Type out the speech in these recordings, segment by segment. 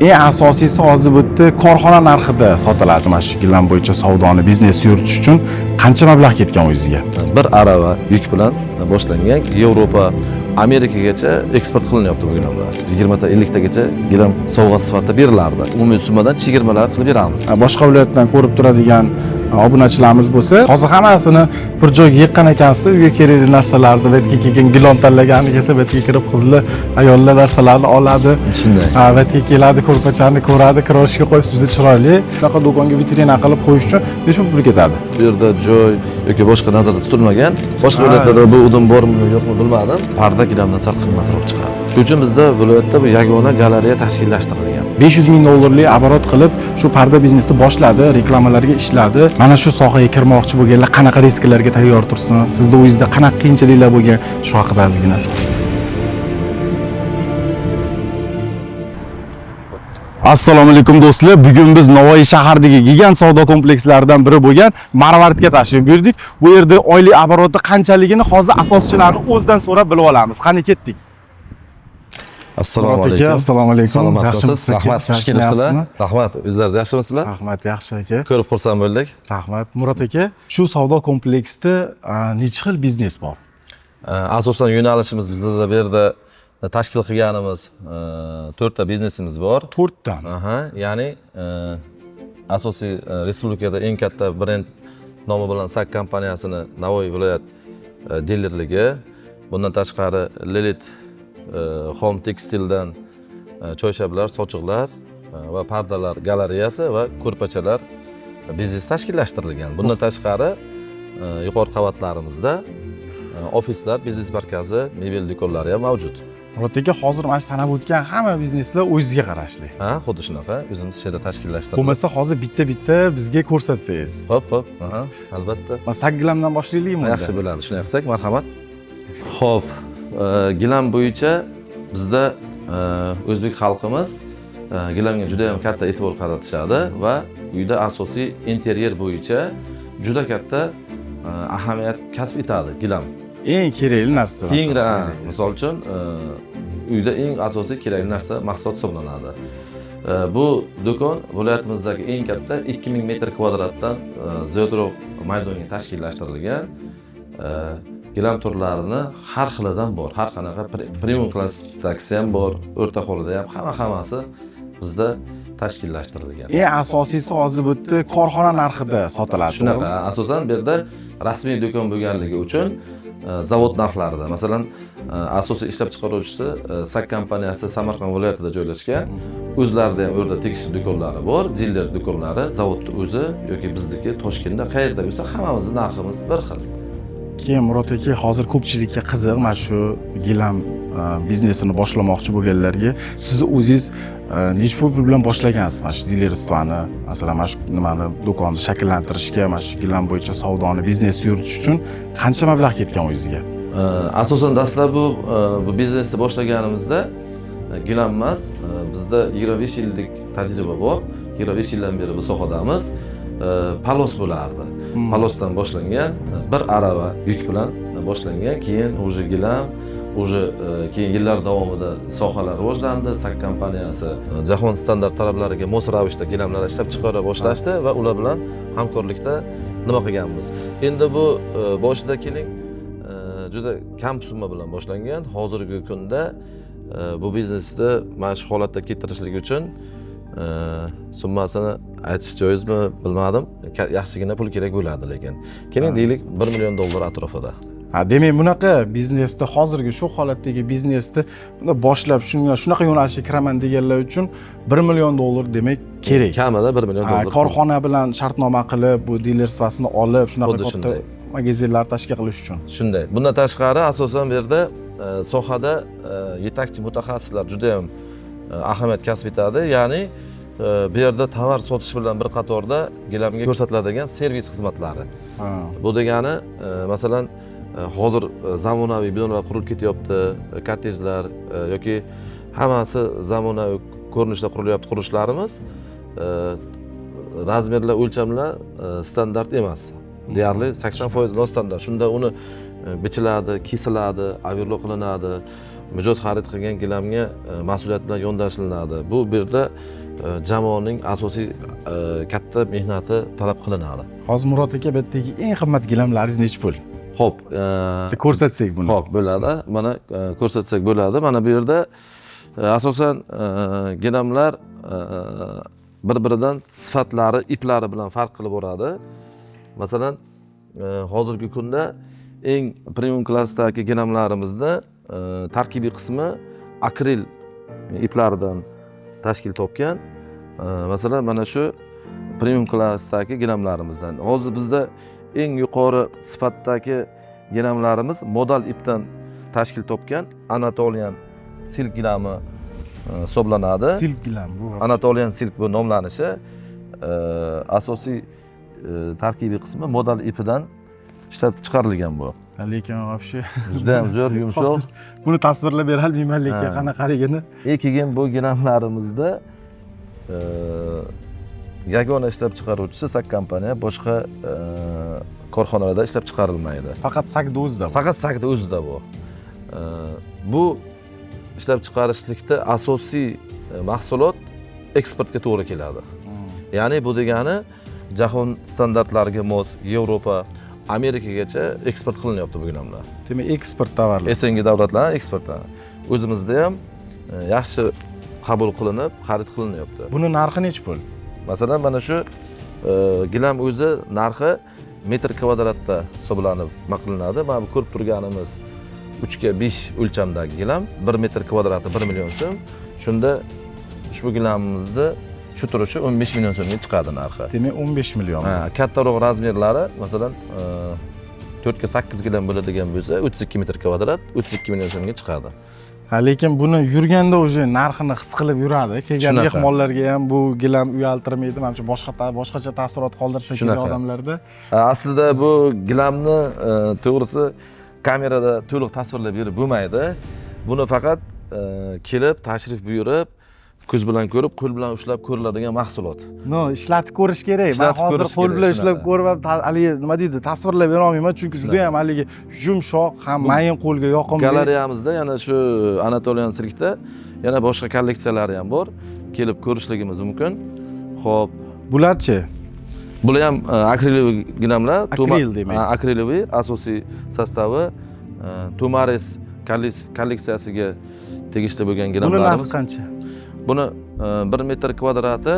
Eng asosiysi hozir bu yerda korxona narxida sotiladi mana shu gilam bo'yicha savdoni, biznes yuritish uchun qancha mablag' ketgan o'zingizga? Bir arava yuk bilan boshlangan Yevropa, Amerikagacha eksport qilinyapti bu gilamlar. 20 ta 50 tagacha gilam sovg'a sifatida berilardi. Umumiy summadan chegirmalar qilib beramiz. Boshqa viloyatdan ko'rib turadigan obunachilarimiz bo'lsa, hozir hammasini bir joyga yiqqan ekansizda, uyga kerakli narsalarni bu yerga kelgan gilon tanlagani kelsa, bu yerga kirib qizlar, ayollar narsalarni oladi. Shunday. Bu yerga keladi, ko'rpachani ko'radi, kiroshga qo'yib sizda chiroyli. Shunaqa do'konga vitrina qilib qo'yish uchun necha pul ketadi? Bu yerda joy yoki boshqa nazarda tutilmagan. Boshqa viloyatlarda bu udum bormi, yo'qmi bilmadim. Parda gilamdan sal qimmatroq chiqadi. Shuning uchun bizda viloyatda bu yagona galeriya tashkillashtirilgan. 500 ming dollarlik oborot qilib shu parda biznesni boshladi, reklamalarga ishladi. Mana shu sohaga kirmoqchi bo'lganlar qanaqa risklarga tayyor tursin? Sizning o'yingizda qanaqa qiyinchiliklar bo'lgan shu haqida ozgina. Assalomu alaykum do'stlar. Bugun biz Navoiy shahardagi gigant savdo komplekslaridan biri bo'lgan Marvaridga tashrif buyurdik. Bu yerda oylik oboroti qanchaligini hozir asoschilarning o'zidan so'rab bilib olamiz. Qani ketdik. Assalomu alaykum. Assalomu alaykum. Yaxshimisiz? Rahmat, xush kelibsizlar. Rahmat, o'zlaringiz yaxshimisizlar? Rahmat, yaxshi aka. Ko'rib xursand bo'ldik. Rahmat. Murat aka, shu savdo kompleksida necha xil biznes bor? Asosan yo'nalishimiz bizda bu yerda tashkil qilganimiz 4 ta biznesimiz bor. 4 ta. Ya'ni asosiy respublikada eng katta brend nomi bilan SAK kompaniyasini Navoiy viloyat dilerligi, bundan tashqari Lilith Home Textildan choyshablar, sochiqlar va pardalar galereyasi va ko'rpachalar biznes tashkillashtirilgan. Bundan tashqari yuqori qavatlarimizda ofislar, biznes markazi, mebel do'konlari ham mavjud. Murat aka, hozir mana sanab o'tgan hamma bizneslar o'zingizga qarashli. Xuddi shunaqa, o'zimiz yerda tashkillashtirdik. Bo'lmasa hozir bitta-bitta bizga ko'rsatsangiz. Xo'p, albatta. SAK gilamdan boshlaylikmi? Yaxshi bo'ladi. Shunday qilsak, marhamat. Xo'p, gilam bo'yicha bizda o'zbek xalqimiz gilamga juda ham katta e'tibor qaratishadi va uyda asosiy interyer bo'yicha juda katta ahamiyat kasb etadi gilam. Eng kerakli narsa. Misol uchun uyda eng asosiy kerakli narsa mahsulot hisoblanadi. Bu do'kon viloyatimizdagi eng katta 2000 metr kvadratdan ziyodroq maydonga tashkillashtirilgan. Gilam turlarini har xilidan bor. Har qanaqa premium klassdagisi ham bor, o'rta holida ham hammasi bizda tashkillashtirilgan. Eng asosiysi hozir bu yerda korxona narxida sotiladi. Shunaqa, asosan bu yerda rasmiy do'kon bo'lganligi uchun zavod narxlarida, masalan, asosiy ishlab chiqaruvchisi SAK kompaniyasi Samarqand viloyatida joylashgan. O'zlarida ham o'rda tegishli do'konlari bor, diler do'konlari, zavodning o'zi yoki bizniki Toshkentda qayerda bo'lsa, hammamizning narximiz bir xil. Keyin Murat aka, hozir ko'pchilikka qiziq mana shu gilam biznesini boshlamoqchi bo'lganlarga siz o'zingiz necha pul bilan boshlagansiz mana shu dilerstvani, masalan mana shu nimani do'konni shakllantirishga, mana shu gilam bo'yicha savdoni, biznes yuritish uchun qancha mablag' ketgan o'zingizga? Asosan dastlab bu biznesni boshlaganimizda gilam emas, bizda 25 yillik tajriba bor. 25 yildan beri bu sohadamiz. Palos bo'lardi. Palosdan boshlangan, bir arava yuk bilan boshlangan, keyin o'zi gilam, keyin yillar davomida sohalar rivojlandi. SAK kompaniyasi jahon standart talablariga mos ravishda gilamlar ishlab chiqara boshlashdi va ular bilan hamkorlikda nima qilganmiz. Endi bu boshida keling juda kam summa bilan boshlangan. Hozirgi kunda bu biznesni mana shu holatda keltirishlik uchun summasini aytish joizmi bilmadim. Yaxshigina pul kerak bo'ladi, lekin keling deylik 1 million dollar atrofida. Demak, bunaqa biznesda hozirgi shu holatdagi biznesni boshlab shunaqa yo'nalishga kiraman deganlar uchun 1 million dollar demak kerak. Kamida 1 million dollar. Korxona bilan shartnoma qilib, bu dilerstvasini olib, shunaqa katta magazinlar tashkil qilish uchun. Shunday. Bundan tashqari asosan bu yerda sohada yetakchi mutaxassislar juda ham ahamiyat kasb etadi. Ya'ni bu yerda tovar sotish bilan bir qatorda gilamga ko'rsatiladigan servis xizmatlari. Bu degani, masalan, hozir zamonaviy binolar qurilib ketyapti, kottejlar yoki hammasi zamonaviy ko'rinishda qurilyapti qurilishlarimiz. Razmerlar, o'lchamlar standart emas. Deyarli 80% nostandart. Shunda uni bichiladi, kesiladi, overlock qilinadi. mijoz xarid qilgan gilamga mas'uliyat bilan yondashilinadi. Bu yerda jamoaning asosiy katta mehnati talab qilinadi. Hozir Murod aka, bu yerdagi eng qimmat gilamlaringiz necha pul? Xo'p, Ko'rsatsak buni. xo'p bo'ladi. Mana ko'rsatsak bo'ladi. Mana bu yerda asosan gilamlar bir-biridan sifatlari, iplari bilan farq qilib boradi. Masalan, hozirgi kunda eng premium klassdagi gilamlarimizda tarkibiy qismi akril iplaridan tashkil topgan. Masalan, mana shu premium klassdagi gilamlarimizdan. Hozir bizda eng yuqori sifatdagi gilamlarimiz modal ipdan tashkil topgan Anatolian silk gilami hisoblanadi. Silk gilam bu. Anatolian silk bu nomlanishi. Asosiy tarkibiy qismi modal ipidan ishlab chiqarilgan bu. Lekin вообще Juda ham zo'r, yumshoq. Buni tasvirlab bera olmayman, lekin qanaqaligini. Keyin bu gilamlarimizda yagona ishlab chiqaruvchisi sak kompaniya, boshqa korxonalarda ishlab chiqarilmaydi. Faqat sakda o'zida. Faqat sakda o'zida bu. Bu ishlab chiqarishlikda asosiy mahsulot eksportga to'g'ri keladi. Ya'ni bu degani jahon standartlariga mos Yevropa, Amerikagacha eksport qilinyapti bu gilamlar. Demak, eksport tovarlar. SNG davlatlarning eksportlari. O'zimizda ham yaxshi qabul qilinib, xarid qilinyapti. Buni narxi necha pul? Masalan, mana shu gilam o'zi narxi metr kvadratda hisoblanib qilinadi. Mana bu ko'rib turganimiz 3 ga 5 o'lchamdagi gilam, 1 metr kvadrati 1 million so'm. Shunda ushbu gilamimizni shu turishi 15 million so'mga chiqadi narxi. Demak, 15 million. Kattaroq razmerlari, masalan, 4 ga 8 gilam bo'ladigan bo'lsa, 32 metr kvadrat 32 million so'mga chiqadi. Lekin buni yurganda o'sha narxini his qilib yuradi. Kelgan mehmonlarga ham bu gilam uyaltirmaydi. Menimcha boshqacha taassurot qoldirsa kelgan odamlarda. Aslida bu gilamni to'g'risi kamerada to'liq tasvirlab berib bo'lmaydi. Buni faqat kelib, tashrif buyurib, ko'z bilan ko'rib, qo'l bilan ushlab ko'riladigan mahsulot. No, ishlatib ko'rish kerak. Men hozir qo'l bilan ushlab ko'rib, haligi nima deydi, tasvirlab bera olmayman, chunki juda ham haligi yumshoq, ham mayin qo'lga yoqimli. Galereyamizda yana shu Anatolian silkda yana boshqa kolleksiyalari ham bor. Kelib ko'rishligimiz mumkin. Xo'p, bularchi? Bular ham akriliy gilamlar. Akril demak. Akriliy asosiy sostavi Tomares kolleksiyasiga tegishli bo'lgan gilamlarimiz. Buni narxi qancha? Buni 1 metr kvadrati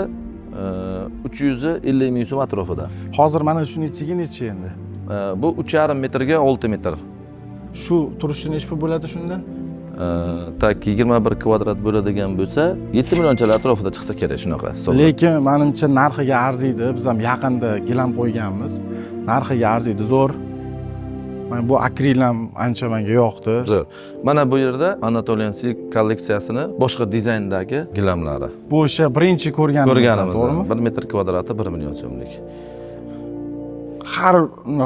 350 ming so'm atrofida. Hozir mana shuni ichiga necha endi? Bu 3,5 metrga 6 metr. Shu turishi necha pul bo'ladi shunda? Tak 21 kvadrat bo'ladigan bo'lsa, 7 millionchalar atrofida chiqsa kerak shunaqa. Lekin menimcha narxiga arziydi. Biz ham yaqinda gilam qo'yganmiz. Narxiga arziydi, zo'r. Mana bu akril ham ancha menga yoqdi. Zo'r. Mana bu yerda Anatolian silk kolleksiyasini boshqa dizayndagi gilamlari. Bu o'sha birinchi ko'rganimiz, to'g'rimi? 1 metr kvadrati 1 million so'mlik. Har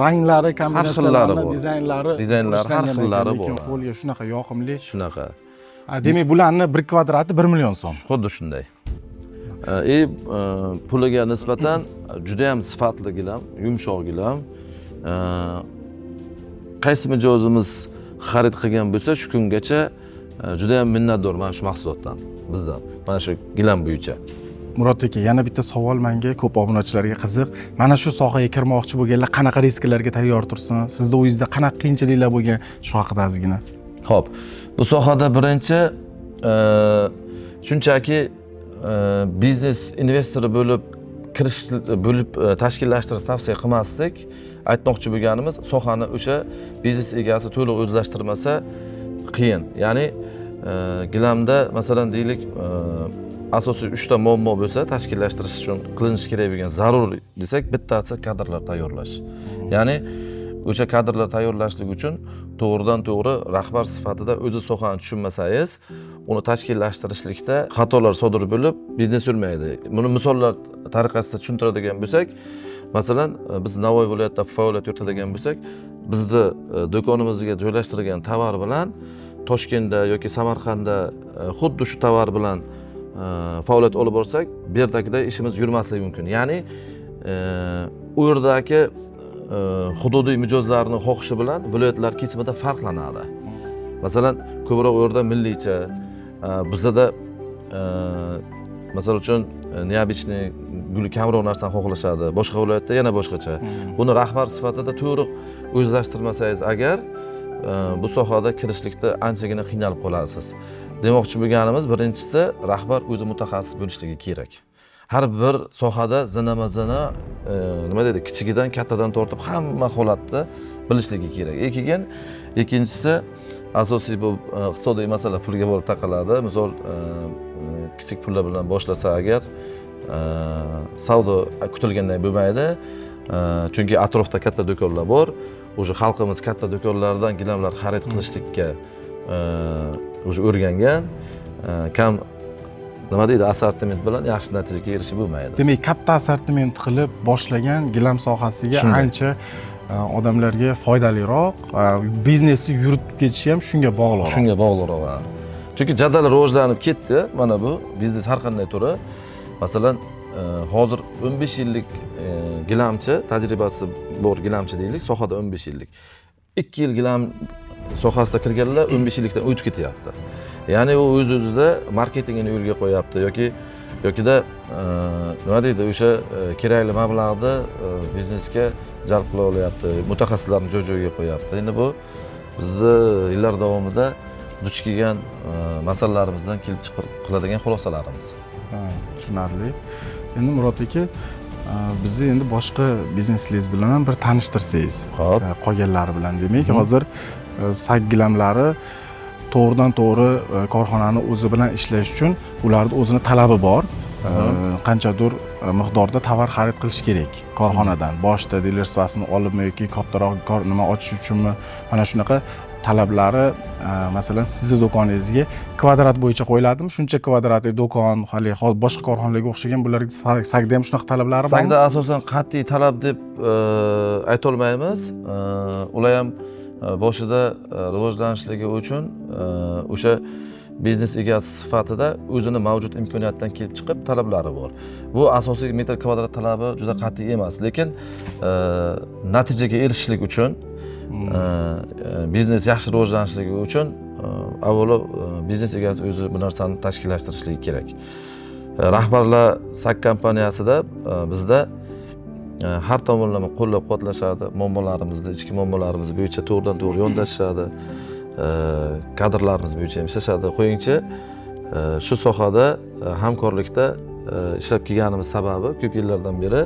ranglari, kombinatsiyalari, dizaynlari har xillari bor. Lekin qo'lga shunaqa yoqimli. Shunaqa. Demak, bularning 1 kvadrati 1 million so'm. Xuddi shunday. Puliga nisbatan juda ham sifatli gilam, yumshoq gilam. Qaysi mijozimiz xarid qilgan bo'lsa, shu kungacha juda ham minnatdor mana shu mahsulotdan, bizdan, mana shu gilam bo'yicha. Murod aka, yana bitta savol menga, ko'p obunachilarga qiziq. Mana shu sohaga kirmoqchi bo'lganlar qanaqa risklarga tayyor tursin? Sizning o'yingizda qanaqa qiyinchiliklar bo'lgan shu haqida ozgina? Xo'p, bu sohada birinchi shunchaki biznes investori bo'lib tashkillashtirish tavsiya qilmasdik. Aytmoqchi bo'lganimiz, sohani o'sha biznes egasi to'liq o'zlashtirmasa qiyin. Ya'ni gilamda masalan deylik, asosiy 3 ta muammo bo'lsa, tashkillashtirish uchun qilinishi kerak bo'lgan zarur desak, bittasi kadrlar tayyorlash. Ya'ni o'sha kadrlar tayyorlashlik uchun to'g'ridan-to'g'ri rahbar sifatida o'zi sohani tushunmasangiz, uni tashkillashtirishlikda xatolar sodir bo'lib, biznes yurmaydi. Buni misollar tariqasida tushuntiradigan bo'lsak, masalan, biz Navoiy viloyatida faoliyat yuritadigan bo'lsak, bizni do'konimizga joylashtirilgan tovar bilan Toshkentda yoki Samarqandda xuddi shu tovar bilan faoliyat olib borsak, bu yerdagidek ishimiz yurmasligi mumkin. Ya'ni u yerdagi hududiy mijozlarning xohishi bilan viloyatlar kesimida farqlanadi. Masalan, ko'proq u yerda milliycha, bizada misol uchun neobichniy guli kamroq narsani xohlashadi, boshqa viloyatda yana boshqacha. Buni rahbar sifatida to'g'ri o'zlashtirmasangiz agar bu sohada kirishlikda anchagina qiynalib qolasiz. Demoqchi bo'lganimiz, birinchisi rahbar o'zi mutaxassis bo'lishligi kerak. Har bir sohada zina nima deydi, kichigidan kattadan tortib hamma holatda bilishligi kerak. Ikkinchisi asosiy bu iqtisodiy masala pulga borib taqaladi. Misol kichik pullar bilan boshlasa agar savdo kutilganday bo'lmaydi. Chunki atrofda katta do'konlar bor. O'sha xalqimiz katta do'konlardan gilamlar xarid qilishlikka o'sha o'rgangan. Kam nima deydi, assortiment bilan yaxshi natijaga erishib bo'lmaydi. Demak, katta assortiment qilib boshlagan gilam sohasiga ancha odamlarga foydaliroq, biznesni yuritib ketishi ham shunga bog'liq. Shunga bog'liq. Chunki jadal rivojlanib ketdi. Mana bu biznes har qanday turi. Masalan, hozir 15 yillik gilamchi, tajribasi bor gilamchi deylik, sohada 15 yillik. 2 yil gilam sohasiga kirganlar 15 yillikdan o'tib ketyapti. Ya'ni u o'z-o'zida marketingini yo'lga qo'yapti yokida nima deydi, o'sha kerakli mablag'ni biznesga jalb qila olyapti, mutaxassislarni joy-joyiga qo'yapti. Endi bu bizni yillar davomida duch kelgan masalalarimizdan kelib chiqib qiladigan xulosalarimiz. Tushunarli. Endi Murod aka, bizni endi boshqa bizneslaringiz bilan ham bir tanishtirsangiz. Xo'p. Qolganlari bilan demak, hozir sak gilamlari to'g'ridan to'g'ri korxonani o'zi bilan ishlash uchun ularning o'zini talabi bor. Qanchadir miqdorda tovar xarid qilish kerak korxonadan. Boshida dilerstvasini olibmi yoki kattaroq nima ochish uchunmi? Mana shunaqa talablari, masalan, sizning do'koningizga kvadrat bo'yicha qo'yiladimi? Shuncha kvadratli do'kon, hali boshqa korxonalarga o'xshagan bularga sakda ham shunaqa talablari bormi? Sakda asosan qat'iy talab deb ayta olmaymiz. Ular ham boshida rivojlanishligi uchun o'sha biznes egasi sifatida o'zini mavjud imkoniyatdan kelib chiqib talablari bor. Bu asosiy metr kvadrat talabi juda qat'iy emas, lekin natijaga erishishlik uchun, biznes yaxshi rivojlanishligi uchun avvalo biznes egasi o'zi bu narsani tashkillashtirishligi kerak. Rahbarlar sak kompaniyasida bizda har tomonlama qo'llab-quvvatlashadi, muammolarimizni, ichki muammolarimiz bo'yicha to'g'ridan to'g'ri yondashishadi, kadrlarimiz bo'yicha ham ishlashadi. Qo'yingchi, shu sohada hamkorlikda ishlab kelganimiz sababi ko'p yillardan beri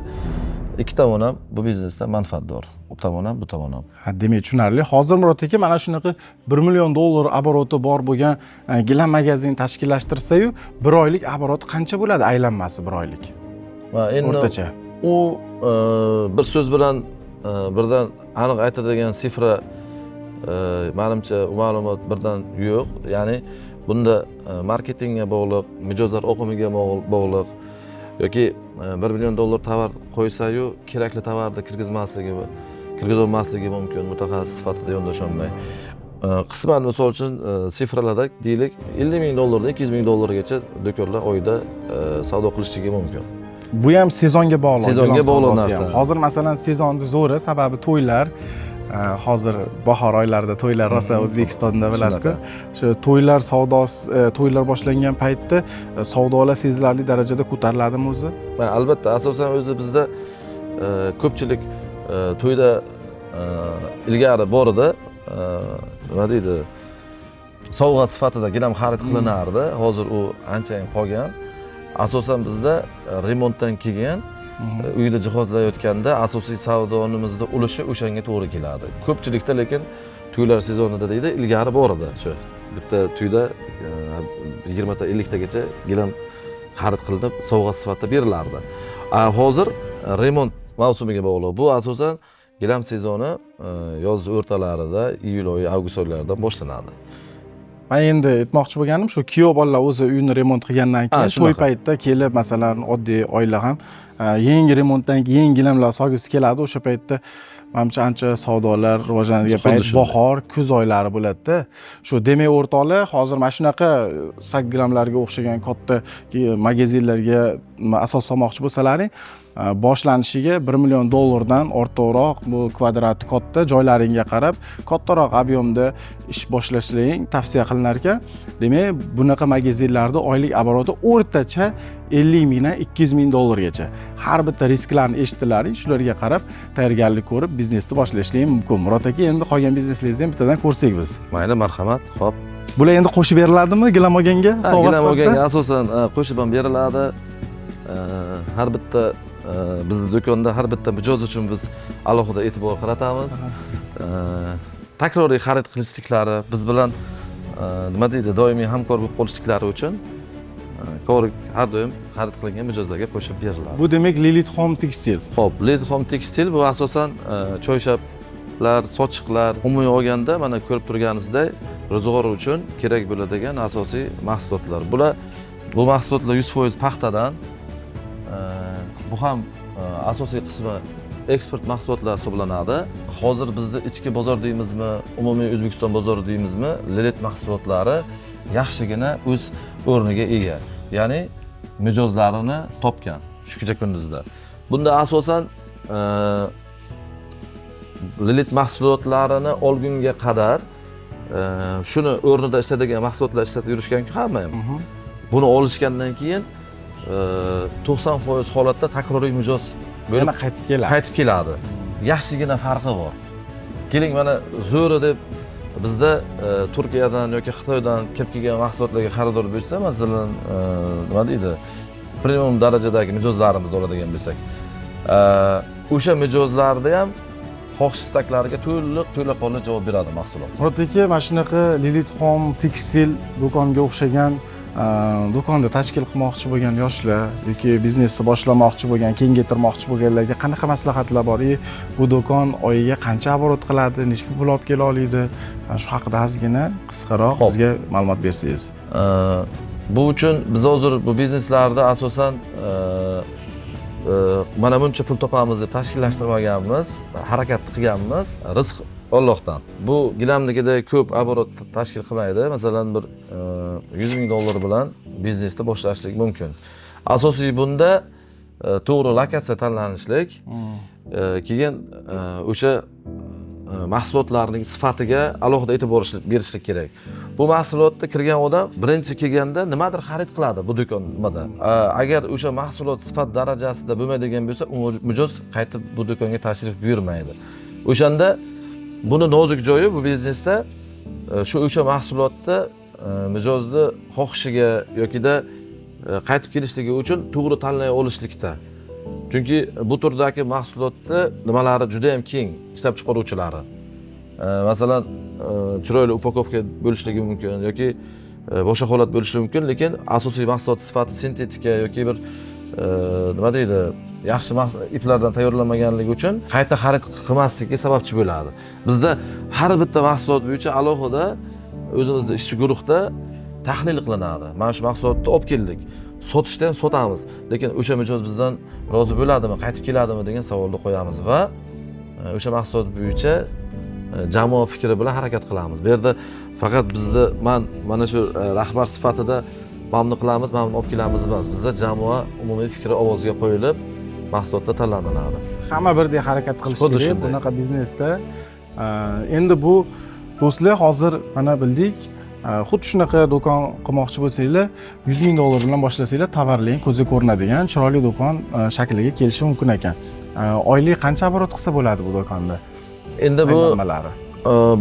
ikki tomon ham bu biznesdan manfaatdor. U tomon ham, bu tomon ham. Demak, tushunarli. Hozir Murod aka mana shunaqa $1 million oboroti bor bo'lgan gilam magazin tashkillashtirsa-yu, bir oylik oboroti qancha bo'ladi, aylanmasi bir oylik? O'rtacha. U bir so'z bilan birdan aniq aytadigan sifra menimcha ma'lumot birdan yo'q. Ya'ni bunda marketingga bog'liq, mijozlar oqimiga bog'liq yoki $1 million tovar qo'ysa-yu, kerakli tovarni kirgizolmasligi mumkin, mutaxassis sifatida yondasholmay. Qisman misol uchun sifralarda deylik, $50 ming dan $200 ming gacha do'konlar oyda savdo qilishligi mumkin. Bu ham sezonga bog'liq. Sezonga bog'liq narsa. Hozir masalan sezonni zo'ri, sababi to'ylar. Hozir bahor oylarida to'ylar rosa O'zbekistonda bilasizku. Shu to'ylar savdosi, to'ylar boshlangan paytda savdolar sezilarli darajada ko'tariladimi o'zi? Albatta, asosan o'zi bizda ko'pchilik to'yda ilgari bor edi, nima deydi, sovg'a sifatida gilam xarid qilinardi. Hozir u anchayin qolgan. Asosan bizda remontdan keyin uyda jihozlayotganda asosiy savdonimizda ulushi o'shanga to'g'ri keladi. Ko'pchilikda lekin to'ylar sezonida deydi, ilgari bor edi. Shu bitta to'yda 20 ta 50 tagacha gilam xarid qilinib sovg'a sifatida berilardi. Hozir remont mavsumiga bog'liq. Bu asosan gilam sezoni yoz o'rtalarida, iyul oyi, avgust oylaridan boshlanadi. Men endi aytmoqchi bo'lganim shu, kuyov bolalar o'zi uyni remont qilgandan keyin to'y paytida kelib, masalan, oddiy oila ham yangi remontdan keyin yangi gilamlar solgisi keladi. O'sha paytda menimcha ancha savdolar rivojlanadigan payt bahor, kuz oylari bo'ladi-da. Shu demak o'rtoqlar, hozir mana shunaqa sak gilamlarga o'xshagan katta magazinlarga asos solmoqchi bo'lsalaring, boshlanishiga $1 million ortiqroq bu kvadrati katta joylaringga qarab kattaroq объемda ish boshlashing tavsiya qilinar ekan. Demak, bunaqa magazinlarda oylik oboroti o'rtacha $50 mingdan $200 ming gacha. Har bitta risklarni eshitdilaring, shularga qarab tayyorgarlik ko'rib biznesni boshlashingiz mumkin. Murod aka, endi qolgan bizneslaringizni ham bittadan ko'rsak biz. Mayli, marhamat. Xo'p. Bular endi qo'shib beriladimi Gilamoganga? Gilamoganga asosan qo'shib ham beriladi. Har bitta bizning do'konda har bitta mijoz uchun biz alohida e'tibor qaratamiz. Takroriy xarid qilishliklari, biz bilan nima deydi, doimiy hamkor bo'lib qolishliklari uchun har doim xarid qilingan mijozlarga qo'shib beriladi. Bu demak Lilith Home Textile. Xo'p, Lilith Home Textile bu asosan choyshaplar, sochiqlar, umumiy olganda mana ko'rib turganingizdek, ro'zg'or uchun kerak bo'ladigan asosiy mahsulotlar. Bu mahsulotlar 100% paxtadan. Bu ham asosiy qismi eksport mahsulotlar hisoblanadi. Hozir bizda ichki bozor deymizmi, umumiy O'zbekiston bozori deymizmi, Lilith mahsulotlari yaxshigina o'z o'rniga ega. Ya'ni mijozlarini topgan shu kecha kunduzda. Bunda asosan Lilith mahsulotlarini olgunga qadar shuni o'rnida ishladigan mahsulotlar ishlatib yurishgan-ku hamma ham. Buni olishgandan keyin 90% holatda takroriy mijoz bo'lib qaytib keladi. Yaxshigina farqi bor. Keling, mana zo'ri deb bizda Turkiyadan yoki Xitoydan kelib kelgan mahsulotlarga xaridor bo'lsa, masalan, nima deydi, premium darajadagi mijozlarimizni oladigan bo'lsak, o'sha mijozlarda ham xohish istaklariga to'laqonli javob beradi mahsulot. Murod aka, mana shunaqa Lilith Home Textile do'konga o'xshagan do'konda tashkil qilmoqchi bo'lgan yoshlar yoki biznesni boshlamoqchi bo'lgan, kengaytirmoqchi bo'lganlarga qanaqa maslahatlar bor? Bu do'kon oyiga qancha oborot qiladi, necha pul olib kela oladi? Shu haqida ozgina qisqaroq bizga ma'lumot bersangiz. Bu uchun biz hozir bu bizneslarda asosan mana buncha pul topamiz deb tashkillashtirmaganmiz, harakat qilganmiz. Rizq Allohdan. Bu gilamnikida ko'p oborot tashkil qilmaydi. Masalan, bir $100 ming bilan biznesni boshlashlik mumkin. Asosiy bunda to'g'ri lokatsiya tanlanishlik, keyin o'sha mahsulotlarning sifatiga alohida e'tibor berishlik kerak. Bu mahsulotga kirgan odam birinchi kelganda nimadir xarid qiladi bu do'konda. Agar o'sha mahsulot sifat darajasida bo'lmaydigan bo'lsa, mijoz qaytib bu do'konga tashrif buyurmaydi. O'shanda buni nozik joyi bu biznesda o'sha mahsulotni mijozni xohishiga yokida qaytib kelishligi uchun to'g'ri tanlay olishlikda. Chunki bu turdagi mahsulotni nimalari juda ham keng, ishlab chiqaruvchilari. Masalan, chiroyli upakovka bo'lishligi mumkin yoki boshqa holat bo'lishi mumkin, lekin asosiy mahsulot sifati sintetika yoki bir nima deydi, yaxshi iplardan tayyorlanmaganligi uchun qayta xarid qilmaslikka sababchi bo'ladi. Bizda har bitta mahsulot bo'yicha alohida o'zimizning ishchi guruhda tahlil qilinadi. Mana shu mahsulotni olib keldik, sotishda ham sotamiz, lekin o'sha mijoz bizdan rozi bo'ladimi, qaytib keladimi degan savolni qo'yamiz va o'sha mahsulot bo'yicha jamoa fikri bilan harakat qilamiz. Bu yerda faqat bizni mana shu rahbar sifatida mamnun qilamiz, mamnun olib kelamiz emas. Bizda jamoa umumiy fikri ovozga qo'yilib, mahsulotlar tanlanadi. Hamma birdek harakat qilish kerak bunaqa biznesda. Endi bu do'stlar, hozir mana bildik, xuddi shunaqa do'kon qilmoqchi bo'lsanglar, $100 ming bilan boshlasanglar, tovarlang ko'zga ko'rinadigan chiroyli do'kon shakliga kelishi mumkin ekan. Oylik qancha oborot qilsa bo'ladi bu do'konda? Endi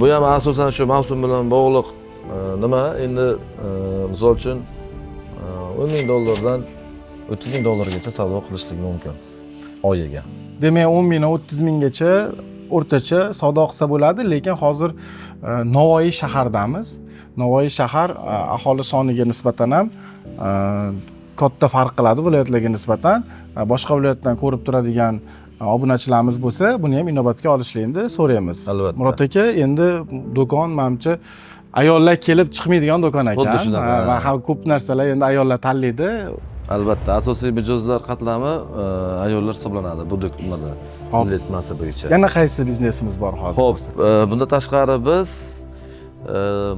bu ham asosan shu mavsum bilan bog'liq. Nima? Endi misol uchun $10 ming dan $30 ming gacha savdo qilishlik mumkin oyiga. Demak, 10 mingdan 30 minggacha o'rtacha savdo qilsa bo'ladi, lekin hozir Navoiy shahardamiz. Navoiy shahar aholi soniga nisbatan ham katta farq qiladi viloyatlarga nisbatan. Boshqa viloyatdan ko'rib turadigan obunachilarimiz bo'lsa, buni ham inobatga olishlikni so'raymiz. Albatta. Murod aka, endi do'kon menimcha ayollar kelib chiqmaydigan do'kon ekan. Xuddi shunaqa. Va ham ko'p narsalar endi ayollar tanlaydi. Albatta, asosiy mijozlar qatlami ayollar hisoblanadi bu do'konda. Millatmasi bo'yicha. Yana qaysi biznesimiz bor hozir? Xo'p, bunda tashqari biz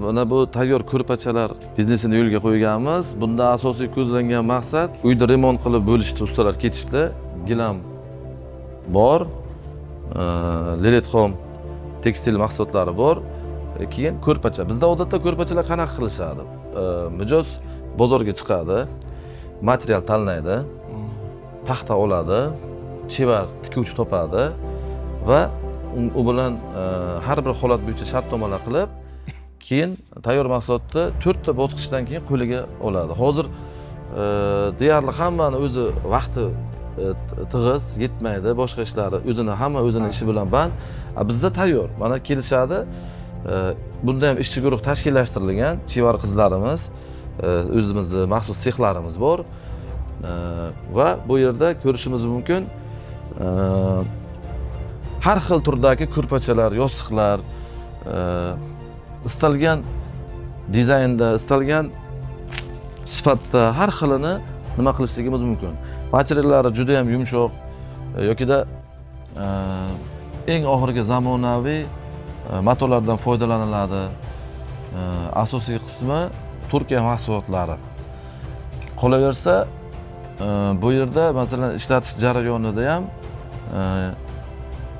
Mana bu tayyor ko'rpachalar biznesini yo'lga qo'yganmiz. Bunda asosiy ko'zlangan maqsad uyda remont qilib bo'lishdi, ustalar ketishdi. Gilam bor, Lilith Home tekstil mahsulotlari bor. Keyin ko'rpacha. Bizda odatda ko'rpachalar qanaqa qilishadi? Mijoz bozorga chiqadi, material tanlaydi, paxta oladi, chevar tikuvchi topadi va u bilan har bir holat bo'yicha shartnomalar qilib, keyin tayyor mahsulotni 4 ta bosqichdan keyin qo'liga oladi. Hozir deyarli hammani o'zi vaqti tig'iz, yetmaydi, boshqa ishlari, hamma o'zining ishi bilan band. Bizda tayyor. Mana kelishadi. Bunda ham ishchi guruh tashkillashtirilgan, chevar qizlarimiz, o'zimizning maxsus sexlarimiz bor. Va bu yerda ko'rishimiz mumkin. Har xil turdagi ko'rpachalar, yostiqlar, istalgan dizaynda, istalgan sifatda har xilini nima qilishligimiz mumkin. Materiallari juda ham yumshoq yokida eng oxirgi zamonaviy motorlardan foydalaniladi. Asosiy qismi Turkiya mahsulotlari. Qolaversa, bu yerda masalan ishlatish jarayonida ham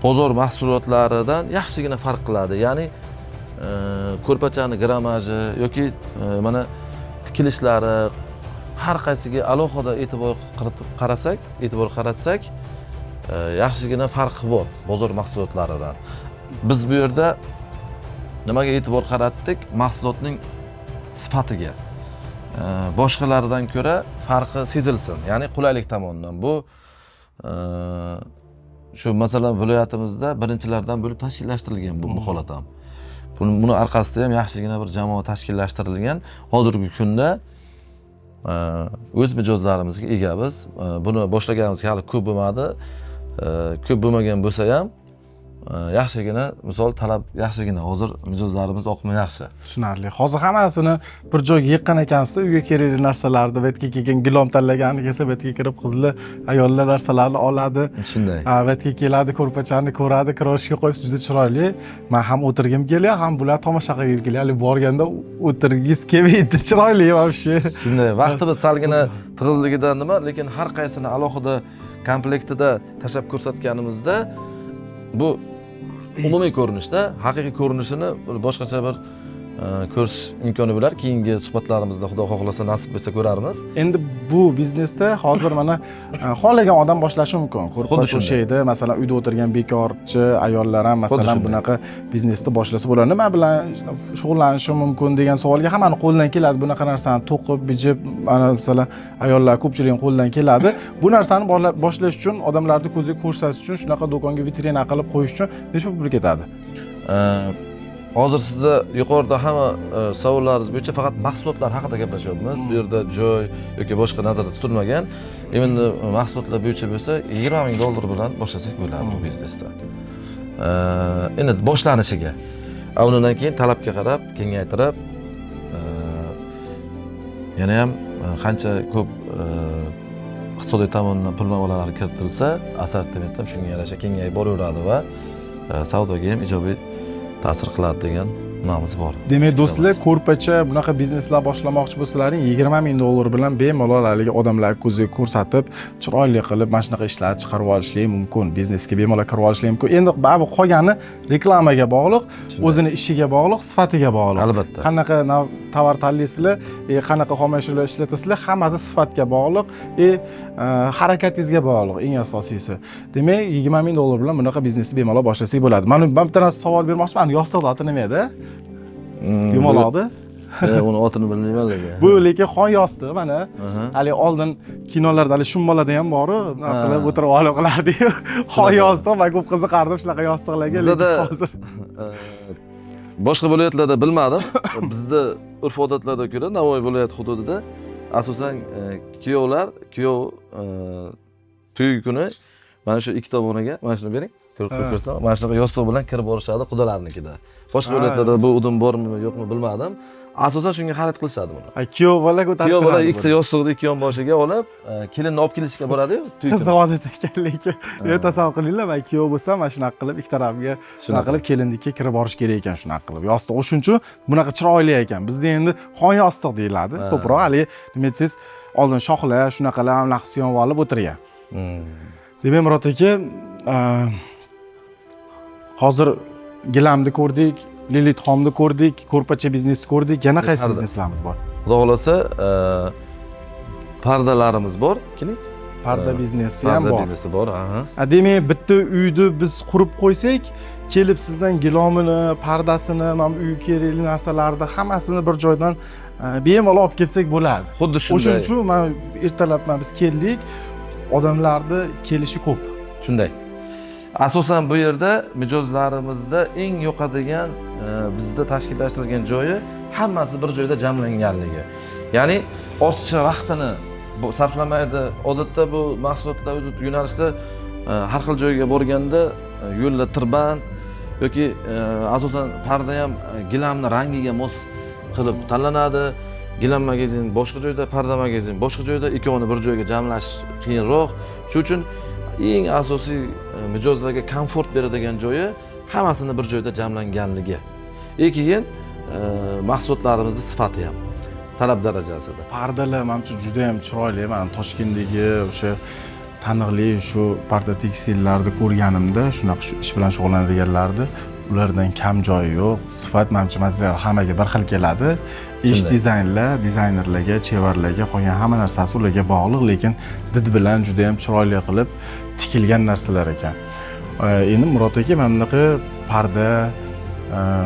bozor mahsulotlaridan yaxshigina farq qiladi. Ya'ni ko'rpachani gramaji yoki mana tikilishlari har qaysiga alohida e'tibor qaratsak, yaxshigina farqi bor bozor mahsulotlaridan. Biz bu yerda nimaga e'tibor qaratdik? Mahsulotning sifatiga. Boshqalardan ko'ra farqi sezilsin. Ya'ni qulaylik tomonidan. Bu shu masalan viloyatimizda birinchilardan bo'lib tashkillashtirilgan bu holat ham. Buni orqasida ham yaxshigina bir jamoa tashkillashtirilgan. Hozirgi kunda o'z mijozlarimizga egamiz. Buni boshlaganimizga hali ko'p bo'lmadi. Ko'p bo'lmagan bo'lsa ham yaxshigina, misol talab yaxshigina. Hozir mijozlarimiz oqimi yaxshi. Tushunarli. Hozir hammasini bir joyga yig'gan ekansizda, uyga kerakli narsalarni bu yerga kelgan gilom tanlagani kelsa, bu yerga kirib qizli ayollar narsalarni oladi. Shunday. Bu yerga keladi, ko'rpachani ko'radi, kirishga qo'yib juda chiroyli. Men ham o'tirgim keladi, ham bular tomosha qilib keladi. Borganda o'tirgiz kelmaydi, chiroyli вообще. Shunday. Vaqtimiz salgina tig'izligidan nima, lekin har qaysini alohida komplektida tashlab ko'rsatganimizda bu umumiy ko'rinishda, haqiqiy ko'rinishini boshqacha bir ko'rish imkoni bo'lar. Keyingi suhbatlarimizda Xudo xohlasa nasib bo'lsa ko'rarmiz. Endi bu biznesda hozir mana xohlagan odam boshlashi mumkin. Ko'rpacha o'shaydi, masalan, uyda o'tirgan bekorchi ayollar ham masalan bunaqa biznesni boshlasa bo'ladi. Nima bilan shug'ullanishi mumkin degan savolga hammani qo'ldan keladi. Bunaqa narsani to'qib, bijib, mana masalan, ayollar ko'pchilik qo'ldan keladi. Bu narsani boshlash uchun, odamlarni ko'ziga ko'rsatish uchun, shunaqa do'konga vitrina qilib qo'yish uchun necha pul ketadi? Hozir sizda yuqorida hamma savollaringiz bo'yicha faqat mahsulotlar haqida gaplashyapmiz. Bu yerda joy yoki boshqa nazarda tutilmagan. Endi mahsulotlar bo'yicha bo'lsa, $20,000 bilan boshlasak bo'ladi bu biznesda. Endi boshlanishiga. Undan keyin talabga qarab, kengaytirib, yana ham qancha ko'p iqtisodiy tomondan pul mablag'lari kiritilsa, assortiment ham shunga yarasha kengayib boraveradi va savdoga ham ijobiy ta'sir qiladi degan nomimiz bor. Demak, do'stlar, ko'rpacha bunaqa bizneslar boshlamoqchi bo'lsalaring, $20,000 bilan bemalol haligi odamlar ko'ziga ko'rsatib, chiroyli qilib mana shunaqa ishlar chiqarib olishlik mumkin. Biznesga bemalol kirib olishlik mumkin. Endi bu qolgani reklamaga bog'liq, o'zini ishiga bog'liq, sifatiga bog'liq. Albatta. Qanaqa tovar tanlaysizlar, qanaqa xomashyolar ishlatasizlar, hammasi sifatga bog'liq, harakatingizga bog'liq, eng asosiysi. Demak, $20,000 bilan bunaqa biznesni bemalol boshlasak bo'ladi. Men bitta narsa savol bermoqchiman. Yostiqning oti nima edi? Yumaloqdi. Uni otini bilmayman lekin. Bu lekin xon yostiq mana. Hali oldin kinolarda hali shummalarda ham bor, qilib o'tirib olib qilardi-yu. Xon yostiq, men ko'p qiziqardim shunaqa yostiqlarga, lekin hozir boshqa viloyatlarda bilmadim. Bizda urf-odatlarga ko'ra Navoiy viloyati hududida asosan kuyov to'y kuni mana shu ikki tomonaga, mana shuni bering. ko'rsam, mana shunaqa yostiq bilan kirib borishadi qudalarnikida. Boshqa viloyatlarda bu udum bormi, yo'qmi bilmadim. Asosan shunga xarid qilishadi buni. Kuyov bola ko'tarib Kuyov bola ikkita yostiqni ikki yonboshiga olib, kelinni olib kelishga boradi-yu, qiziq odat ekan lekin. Tasavvur qilinglar, men kuyov bo'lsam, mana shunaqa qilib ikki tarafga shunaqa qilib kelinnikka kirib borish kerak ekan shunaqa qilib. Yostiq o'shuning uchun bunaqa chiroyli ekan. Bizda endi xon yostiq deyiladi. Ko'proq hali nima desangiz, oldin shoxlar, shunaqalar naqsyon olib o'tirgan. Demak, Murod aka, hozir gilamni ko'rdik, Lilithxonni ko'rdik, ko'rpacha biznesni ko'rdik. Yana qaysi bizneslarimiz bor? Xudo xolasa, pardalarimiz bor. Keling. Parda biznesi ham bor. Parda biznesi bor, aha. Demak, bitta uyni biz qurib qo'ysak, kelib sizdan gilomini, pardasini, mana uyga kerakli narsalarni hammasini bir joydan bemalol olib ketsak bo'ladi. Xuddi shunday. O'shuning uchun men ertalab biz keldik, odamlarni kelishi ko'p. Shunday. Asosan bu yerda mijozlarimizda eng yoqadigan bizda tashkillashtirilgan joyi hammasi bir joyda jamlanganligi. Ya'ni ortiqcha vaqtini sarflamaydi. Odatda bu mahsulotlar o'zi yo'nalishda har xil joyga borganda yo'lda tirband yoki asosan parda ham gilamni rangiga mos qilib tanlanadi. Gilam magazin boshqa joyda, parda magazin boshqa joyda, ikkovini bir joyga jamlash qiyinroq. Shuning uchun eng asosiy mijozlarga komfort beradigan joyi hammasini bir joyda jamlanganligi. Keyin mahsulotlarimizning sifati ham talab darajasida. Pardalar menimcha juda ham chiroyli. Men Toshkentdagi o'sha taniqli shu parda tekstillarni ko'rganimda, shunaqa shu ish bilan shug'ullanadiganlarni ulardan kam joyi yo'q. Sifat menimcha material hammaga bir xil keladi. Ish dizaynlar, dizaynerlarga, chevarlarga qolgan hamma narsasi ularga bog'liq, lekin did bilan juda ham chiroyli qilib tikilgan narsalar ekan. Endi Murod aka, mana bunaqa parda,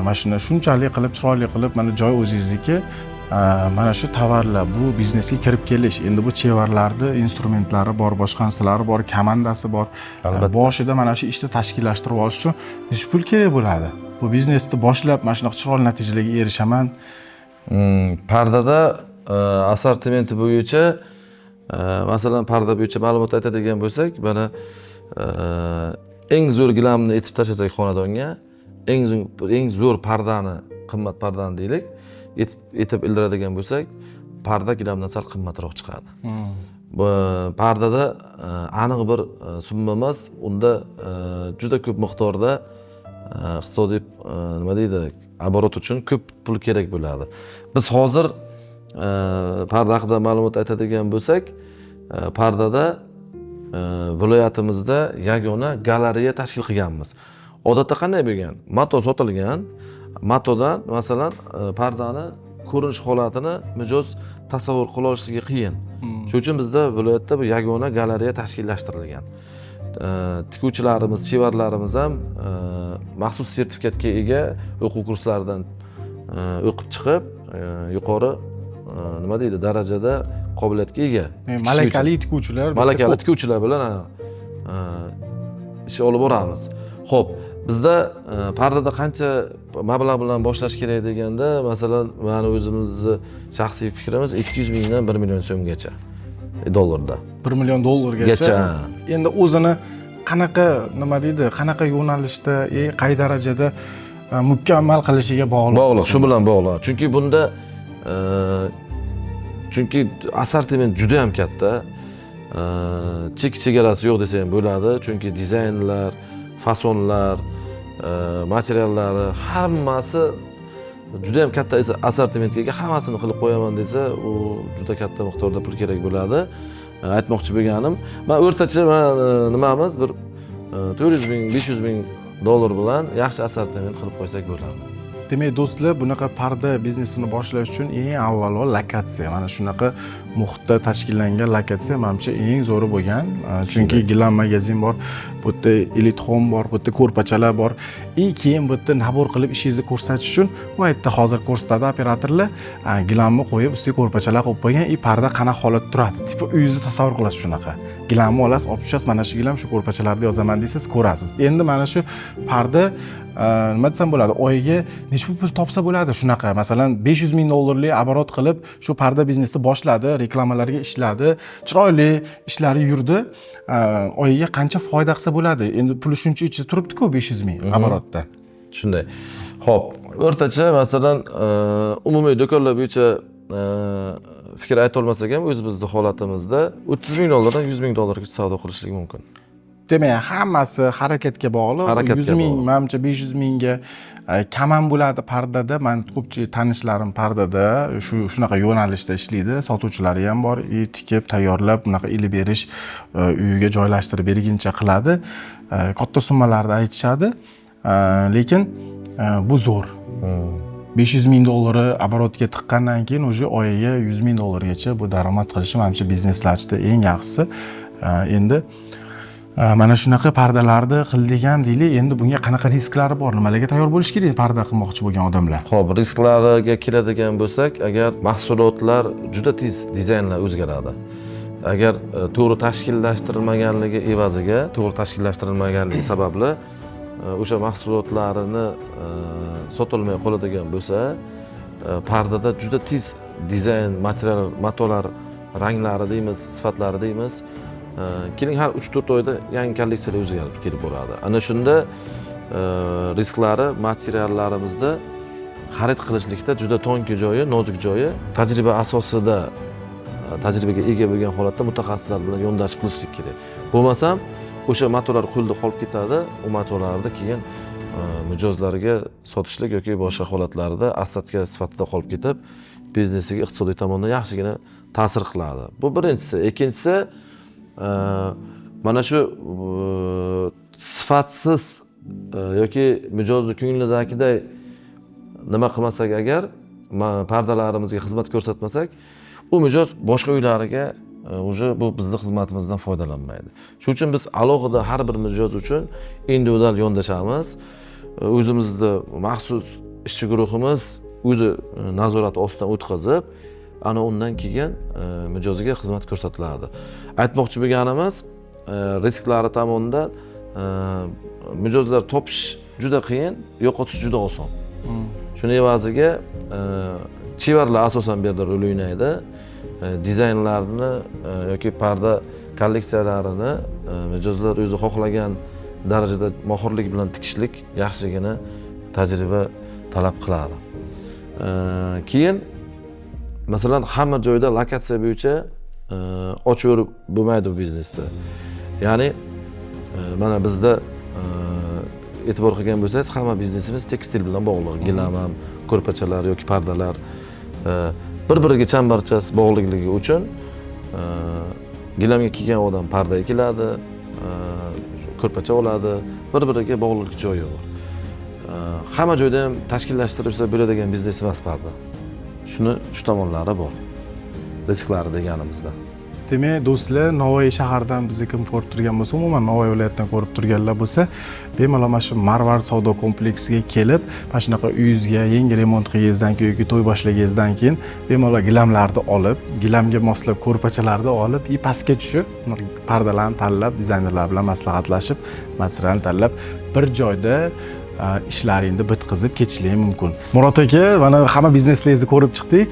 mashina shunchalik qilib chiroyli qilib mana joy o'zingizniki, mana shu tovarlar bu biznesga kirib kelish. Endi bu chevarlarni instrumentlari bor, boshqa narsalari bor, komandasi bor. Boshida mana shu ishni tashkillashtirib olish uchun necha pul kerak bo'ladi? Bu biznesni boshlab mana shunaqa chiroyli natijalarga erishaman. Pardada assortimenti bo'yicha, masalan, parda bo'yicha ma'lumot aytadigan bo'lsak, mana eng zo'r gilamni etib tashlasak xonadonga, eng zo'r pardani, qimmat pardani deylik, etib ildiradigan bo'lsak, parda gilamdan sal qimmatroq chiqadi. Bu pardada aniq bir summa emas, unda juda ko'p miqdorda iqtisodiy nima deydi, оборот uchun ko'p pul kerak bo'ladi. Biz hozir parda haqida ma'lumot aytadigan bo'lsak, pardada viloyatimizda yagona galereya tashkil qilganmiz. Odatda qanday bo'lgan? Mato sotilgan, matodan masalan pardani ko'rinish holatini mijoz tasavvur qila olishligi qiyin. Shuning uchun bizda viloyatda bu yagona galereya tashkillashtirilgan. Tikuvchilarimiz, chevarlarimiz ham maxsus sertifikatga ega o'quv kurslaridan o'qib chiqib, yuqori nima deydi, darajada qobiliyatga ega. Malakali tikuvchilar, malakali tikuvchilar bilan ish olib boramiz. Xo'p, bizda pardada qancha mablag' bilan boshlash kerak deganda, masalan, meni o'zimizni shaxsiy fikrimiz 200 mingdan 1 million so'mgacha dollarda. 1 million dollargacha. Endi o'zini qanaqa nima deydi, qanaqa yo'nalishda, qay darajada mukammal qilishiga bog'liq. Bog'liq, shu bilan bog'liq. Chunki bunda assortiment juda ham katta. Chegarasi yo'q desa ham bo'ladi. Chunki dizaynlar, fasonlar, materiallari hammasi juda ham katta assortimentga ega. Hammasini qilib qo'yaman desa, u juda katta miqdorda pul kerak bo'ladi. Aytmoqchi bo'lganim, men o'rtacha nimamiz bir 400 ming, 500 ming dollar bilan yaxshi assortiment qilib qo'ysak bo'ladi. Demak, do'stlar, bunaqa parda biznesini boshlash uchun eng avvalo lokatsiya. Mana shunaqa muhitda tashkillangan lokatsiya menimcha eng zo'ri bo'lgan. Chunki gilam magazin bor, bu yerda Lilithxon bor, bu yerda ko'rpachalar bor. Keyin bu yerda nabor qilib ishingizni ko'rsatish uchun bu yerda hozir ko'rsatadi operatorlar, gilamni qo'yib, ustiga ko'rpachalar qo'yib qo'ygan, parda qanaqa holatda turadi. Tipo uyingizni tasavvur qilasiz shunaqa. Gilamni olasiz, olib tushasiz, mana shu gilam shu ko'rpachalarda yozaman deysiz, ko'rasiz. Endi mana shu parda nima desam bo'ladi, oyiga necha pul topsa bo'ladi shunaqa. Masalan, 500 ming dollarlik оборот qilib shu parda biznesni boshladi, reklamalarga ishladi, chiroyli ishlari yurdi. Oyiga qancha foyda qilsa bo'ladi? Endi puli shuncha ichida turibdi-ku 500 ming oborotda. Shunday. Xo'p, o'rtacha masalan, umumiy do'konlar bo'yicha fikr ayta olmasak ham o'zimizning holatimizda 30 ming dollardan 100 ming dollargacha savdo qilishlik mumkin. Demak, hammasi harakatga bog'liq. 100 ming, menimcha 500 mingga kam ham bo'ladi pardada. Men ko'pchilik tanishlarim pardada shunaqa yo'nalishda ishlaydi. Sotuvchilari ham bor, tikib, tayyorlab, bunaqa ilib berish, uyiga joylashtirib berguncha qiladi. Katta summalarda aytishadi. Lekin bu zo'r. 500 ming dollari оборотga tiqqandan keyin o'sha oyiga 100 ming dollargacha bu daromad qilishi menimcha bizneslar ichida eng yaxshisi. Endi mana shunaqa pardalarni qildik ham deylik. Endi bunga qanaqa risklari bor? Nimalarga tayyor bo'lish kerak parda qilmoqchi bo'lgan odamlar? Xo'p, risklariga keladigan bo'lsak, agar mahsulotlar juda tez dizaynlar o'zgaradi. Agar to'g'ri tashkillashtirilmaganligi evaziga, to'g'ri tashkillashtirilmaganligi sababli o'sha mahsulotlarini sotolmay qoladigan bo'lsa, pardada juda tez dizayn, material, matolar, ranglari deymiz, sifatlari deymiz. Keling har 3-4 oyda yangi kolleksiyalar o'zgarib kelib boradi. Ana shunda risklari materiallarimizda xarid qilishlikda juda tonki joyi, nozik joyi, tajriba asosida tajribaga ega bo'lgan holatda mutaxassislar bilan yondashib qilishlik kerak. Bo'lmasam o'sha matolar qo'lda qolib ketadi, u matolarni keyin mijozlarga sotishlik yoki boshqa holatlarda asnatka sifatida qolib ketib, biznesiga iqtisodiy tomondan yaxshigina ta'sir qiladi. Bu birinchisi. Ikkinchisi, mana shu sifatsiz yoki mijozni ko'nglidagiday nima qilmasak agar, pardalarimizga xizmat ko'rsatmasak, u mijoz boshqa uylariga уже bu bizning xizmatimizdan foydalanmaydi. Shuning uchun biz alohida har bir mijoz uchun individual yondashamiz. O'zimizda maxsus ishchi guruhimiz o'zi nazorat ostidan o'tkazib, ana undan keyin mijozga xizmat ko'rsatiladi. Aytmoqchi bo'lganimiz, risklari tomonidan mijozlar topish juda qiyin, yo'qotish juda oson. Shuning evaziga chevarlar asosan bu yerda rol o'ynaydi. Dizaynlarni yoki parda kolleksiyalarini mijozlar o'zi xohlagan darajada mohirlik bilan tikishlik yaxshigina tajriba talab qiladi. Keyin masalan hamma joyda lokatsiya bo'yicha ochaverib bo'lmaydi bu biznesda. Ya'ni mana bizda e'tibor qilgan bo'lsangiz, hamma biznesimiz tekstil bilan bog'liq. Gilam ham, ko'rpachalar yoki pardalar bir-biriga chambarchas bog'liqligi uchun gilamga kelgan odam pardaga keladi, ko'rpacha oladi, bir-biriga bog'liq joyi bor. Hamma joyda ham tashkillashtirishsa bo'ladigan biznes emas parda. Shu tomonlari bor. Risklari deganimizda. Demak, do'stlar, Navoiy shaharidan bizni kim ko'rib turgan bo'lsa, umuman Navoiy viloyatidan ko'rib turganlar bo'lsa, bemalol mana shu Marvar savdo kompleksiga kelib, mana shunaqa uyingizga yangi remont qilganingizdan keyin yoki to'y boshlaganingizdan keyin bemalol gilamlarni olib, gilamga moslab ko'rpachalarni olib, pastga tushib, pardalarni tanlab, dizaynerlar bilan maslahatlashib, materialni tanlab, bir joyda ishlaringni bitkazib ketishing mumkin. Murod aka, mana hamma bizneslaringizni ko'rib chiqdik.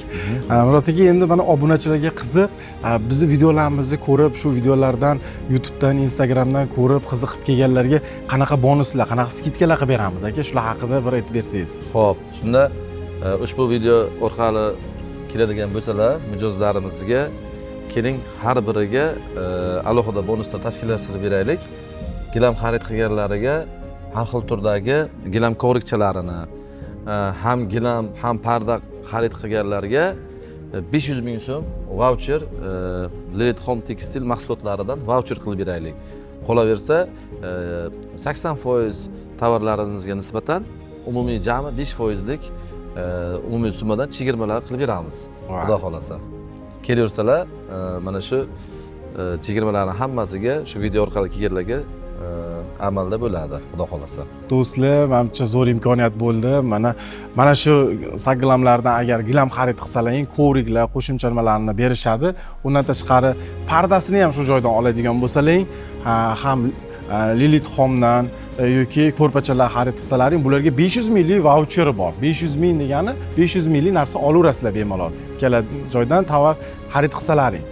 Murod aka, endi mana obunachilarga qiziq, bizni videolarimizni ko'rib, shu videolardan YouTubedan, Instagramdan ko'rib qiziqib kelganlarga qanaqa bonuslar, qanaqa skidkalar qilib beramiz aka? Shular haqida bir aytib bersangiz. Xo'p, shunda ushbu video orqali keladigan bo'lsalar, mijozlarimizga keling har biriga alohida bonuslar tashkillashtirib beraylik. Gilam xarid qilganlariga har xil turdagi gilam ko'rikchalarini, ham gilam, ham parda xarid qilganlarga 500 ming so'm voucher Lilith Home Textile mahsulotlaridan voucher qilib beraylik. Qolaversa 80% tovarlarimizga nisbatan umumiy jami 5%lik umumiy summadan chegirmalar qilib beramiz. Xudo xolasa. Kelaversalar, mana shu chegirmalarning hammasiga shu video orqali kelganlarga amalda bo'ladi, xudo xolasa. Do'stlar, menimcha zo'r imkoniyat bo'ldi. Mana shu saglamlardan agar gilam xarid qilsalaring, ko'riklar, qo'shimcha nimalarni berishadi. Undan tashqari pardasini ham shu joydan oladigan bo'lsalaring, ham Lilith Home'dan yoki ko'rpachalar xarid qilsalaring, bularga 500 minglik vaucheri bor. 500 ming degani 500 minglik narsa olaverasizlar bemalol. Ikkala joydan tovar xarid qilsalaring.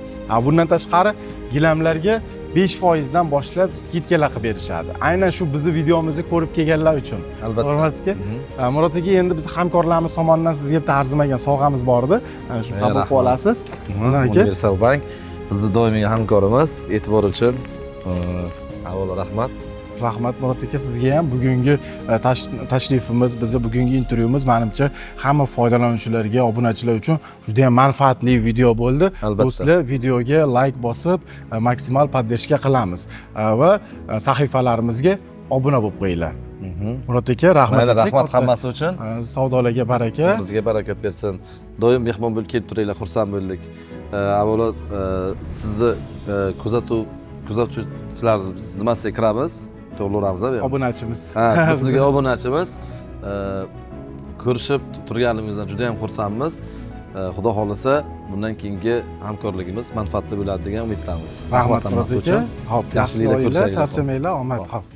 Bundan tashqari gilamlarga 5% dan boshlab skidkalar qilib berishadi. Aynan shu bizni videomizni ko'rib kelganlar uchun. Albatta. Murod aka, Murod aka, endi biz hamkorlarimiz tomonidan sizga bitta arzimagan sovg'amiz bor edi. Shu qabul qilib olasiz. Universal Bank bizni doimiy hamkorimiz, e'tibor uchun avvalo rahmat. Rahmat Murod aka, sizga ham bugungi tashrifimiz, bizni bugungi intervyumiz menimcha hamma foydalanuvchilarga, obunachilar uchun juda ham manfaatli video bo'ldi. Do'stlar, videoga like bosib, maksimal poddershka qilamiz va sahifalarimizga obuna bo'lib qo'yinglar. Murod aka, rahmat. Rahmat hammasi uchun. Savdolarga baraka. Bizga barakat bersin. Doim mehmon bo'lib kelib turinglar, xursand bo'ldik. Avvalo sizni kuzatuvchilaringiz nimasiga kiramiz? To'g'rilarimiz ham. Obunachimiz. Biz sizga obunachimiz. Ko'rishib turganimizdan juda ham xursandmiz. Xudo xolasa bundan keyingi hamkorligimiz manfaatli bo'ladi degan umiddamiz. Rahmat Murod aka. Xo'p, yaxshi Yaxshiliklar o'yinlar, ko'rishaylik. charchamanglar, omad. Xo'p.